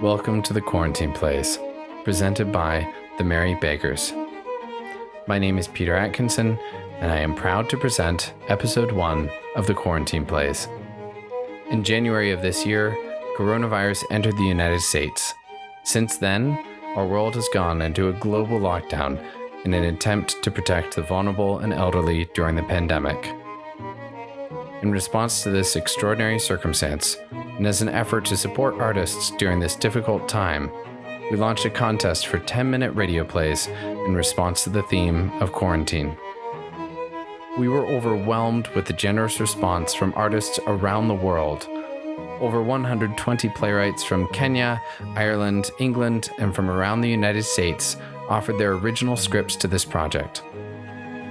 Welcome to the Quarantine Plays, presented by the Merry Beggars. My name is Peter Atkinson, and I am proud to present Episode 1 of the Quarantine Plays. In January of this year, coronavirus entered the United States. Since then, our world has gone into a global lockdown in an attempt to protect the vulnerable and elderly during the pandemic. In response to this extraordinary circumstance, and as an effort to support artists during this difficult time, we launched a contest for 10-minute radio plays in response to the theme of quarantine. We were overwhelmed with the generous response from artists around the world. Over 120 playwrights from Kenya, Ireland, England, and from around the United States offered their original scripts to this project.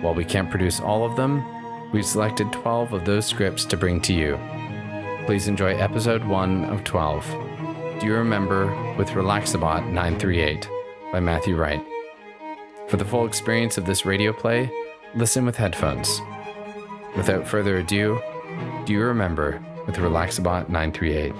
While we can't produce all of them, we've selected 12 of those scripts to bring to you. Please enjoy episode 1 of 12, Do You Remember with Relaxabot 938 by Matthew Wright. For the full experience of this radio play, listen with headphones. Without further ado, Do You Remember with Relaxabot 938.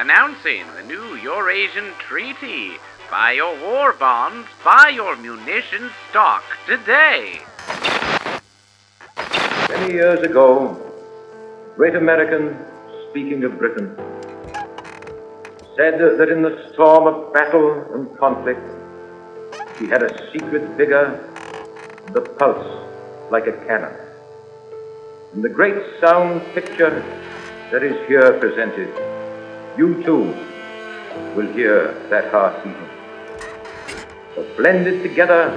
Announcing the new Eurasian Treaty. Buy your war bonds, buy your munitions stock today. Many years ago, a great American, speaking of Britain, said that in the storm of battle and conflict, he had a secret vigor and a pulse like a cannon. In the great sound picture that is here presented, you too will hear that heart beating. But blended together.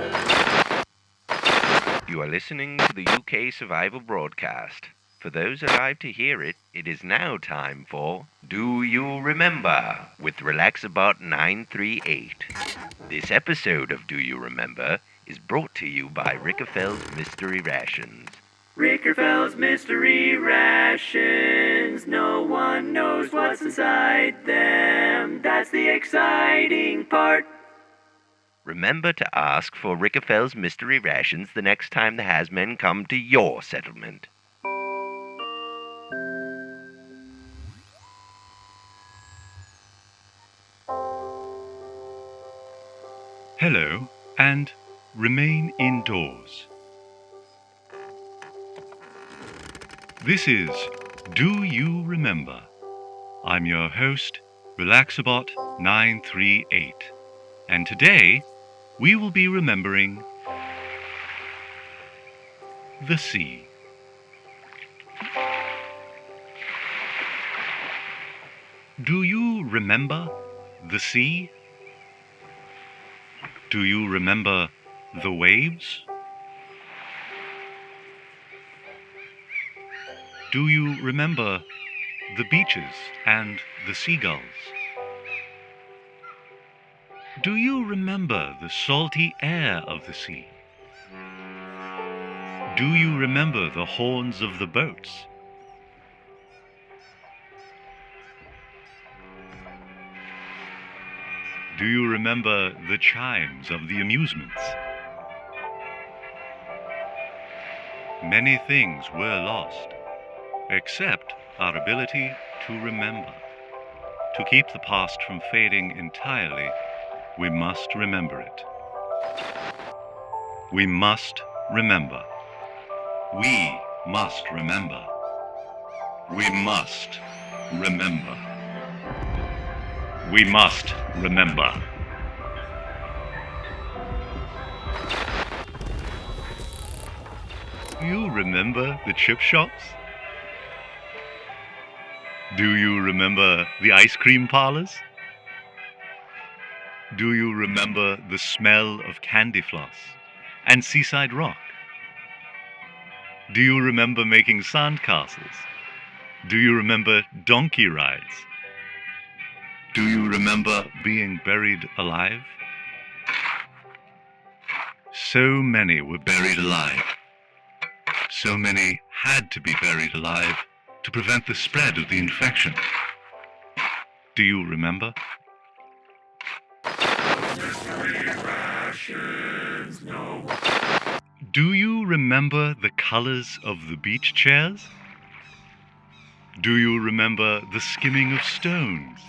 You are listening to the UK Survival Broadcast. For those alive to hear it, it is now time for Do You Remember with Relaxabot 938. This episode of Do You Remember is brought to you by Rickefel's Mystery Rations. Rickefel's Mystery Rations. No one knows what's inside them. That's the exciting part. Remember to ask for Rickefel's Mystery Rations the next time the Hasmen come to your settlement. Hello, and remain indoors. This is Do You Remember? I'm your host, Relaxabot 938, and today we will be remembering the sea. Do you remember the sea? Do you remember the waves? Do you remember the beaches and the seagulls? Do you remember the salty air of the sea? Do you remember the horns of the boats? Do you remember the chimes of the amusements? Many things were lost, except our ability to remember. To keep the past from fading entirely, we must remember it. We must remember. We must remember. We must remember. We must remember. Do you remember the chip shops? Do you remember the ice cream parlors? Do you remember the smell of candy floss and seaside rock? Do you remember making sandcastles? Do you remember donkey rides? Do you remember being buried alive? So many were buried alive. So many had to be buried alive to prevent the spread of the infection. Do you remember? Do you remember the colors of the beach chairs? Do you remember the skimming of stones?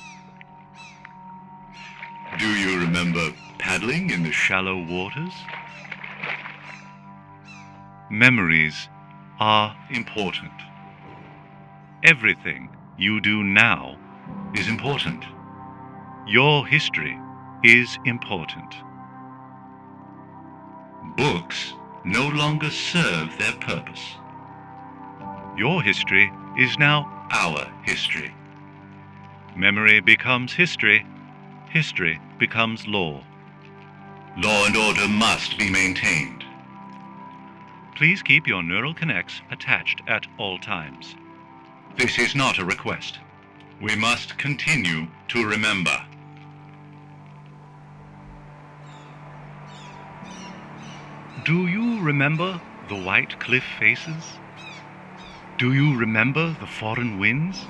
Do you remember paddling in the shallow waters? Memories are important. Everything you do now is important. Your history is important. Books no longer serve their purpose. Your history is now our history. Memory becomes history. History becomes law. Law and order must be maintained. Please keep your neural connects attached at all times. This is not a request. We must continue to remember. Do you remember the white cliff faces? Do you remember the foreign winds?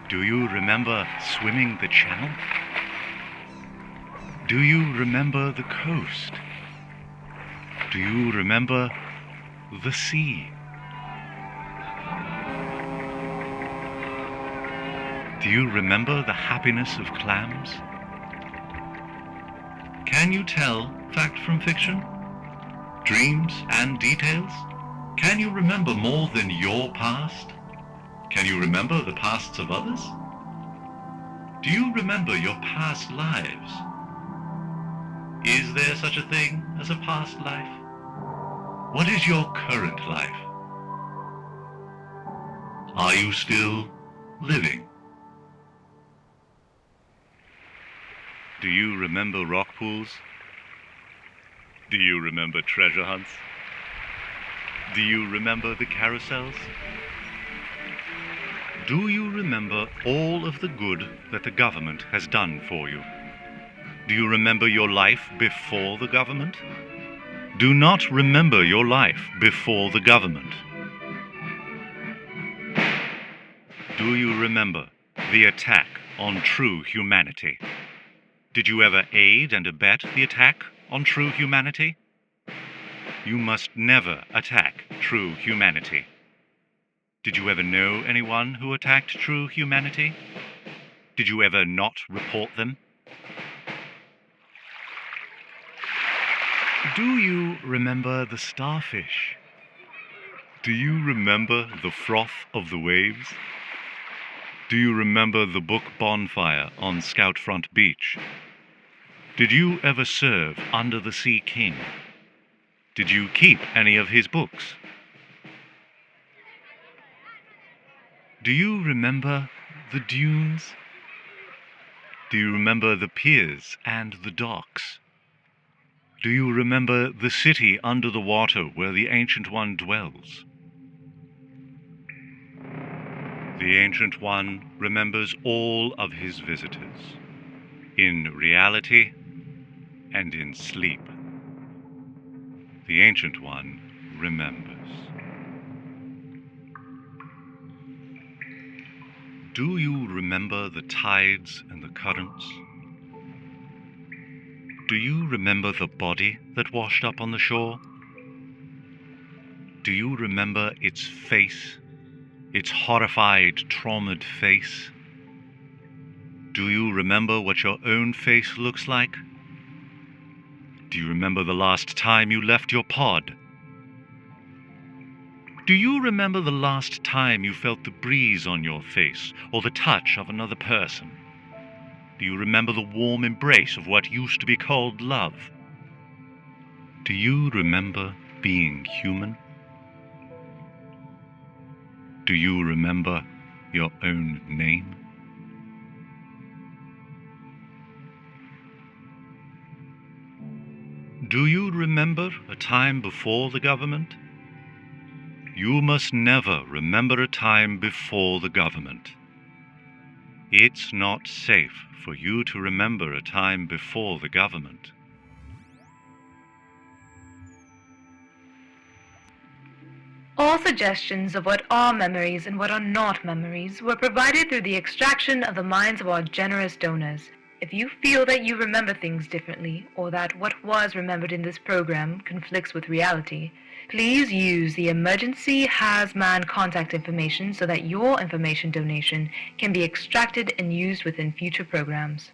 Do you remember swimming the channel? Do you remember the coast? Do you remember the sea? Do you remember the happiness of clams? Can you tell fact from fiction? Dreams and details? Can you remember more than your past? Can you remember the pasts of others? Do you remember your past lives? Is there such a thing as a past life? What is your current life? Are you still living? Do you remember rock pools? Do you remember treasure hunts? Do you remember the carousels? Do you remember all of the good that the government has done for you? Do you remember your life before the government? Do not remember your life before the government. Do you remember the attack on true humanity? Did you ever aid and abet the attack on true humanity? You must never attack true humanity. Did you ever know anyone who attacked true humanity? Did you ever not report them? Do you remember the starfish? Do you remember the froth of the waves? Do you remember the book bonfire on Scoutfront Beach? Did you ever serve under the Sea King? Did you keep any of his books? Do you remember the dunes? Do you remember the piers and the docks? Do you remember the city under the water where the Ancient One dwells? The Ancient One remembers all of his visitors, in reality and in sleep. The Ancient One remembers. Do you remember the tides and the currents? Do you remember the body that washed up on the shore? Do you remember its face, its horrified, traumatized face? Do you remember what your own face looks like? Do you remember the last time you left your pod? Do you remember the last time you felt the breeze on your face or the touch of another person? Do you remember the warm embrace of what used to be called love? Do you remember being human? Do you remember your own name? Do you remember a time before the government? You must never remember a time before the government. It's not safe for you to remember a time before the government. All suggestions of what are memories and what are not memories were provided through the extraction of the minds of our generous donors. If you feel that you remember things differently, or that what was remembered in this program conflicts with reality, please use the emergency HAZMAN contact information so that your information donation can be extracted and used within future programs.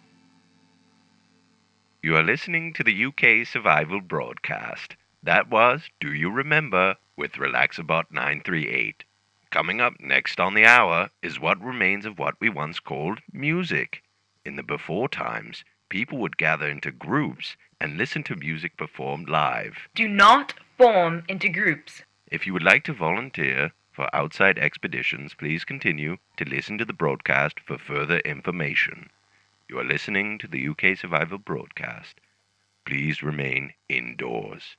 You are listening to the UK Survival Broadcast. That was Do You Remember with Relaxabot 938. Coming up next on the hour is what remains of what we once called music. In the before times, people would gather into groups and listen to music performed live. Do not form into groups. If you would like to volunteer for outside expeditions, please continue to listen to the broadcast for further information. You are listening to the UK Survival Broadcast. Please remain indoors.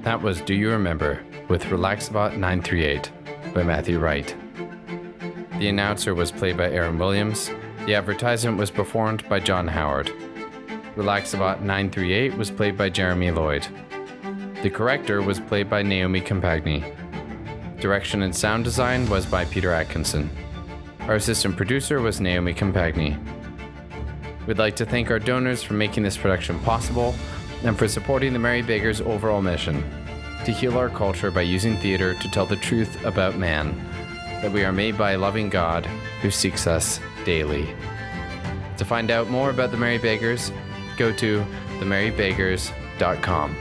That was Do You Remember with Relaxabot 938 by Matthew Wright. The announcer was played by Aaron Williams. The advertisement was performed by John Howard. Relaxabot 938 was played by Jeromey Lloyd. The corrector was played by Naomi Compagni. Direction and sound design was by Peter Atkinson. Our assistant producer was Naomi Compagni. We'd like to thank our donors for making this production possible and for supporting the Merry Beggars' overall mission to heal our culture by using theater to tell the truth about man, that we are made by a loving God who seeks us daily. To find out more about the Merry Beggars, go to themerrybeggars.com.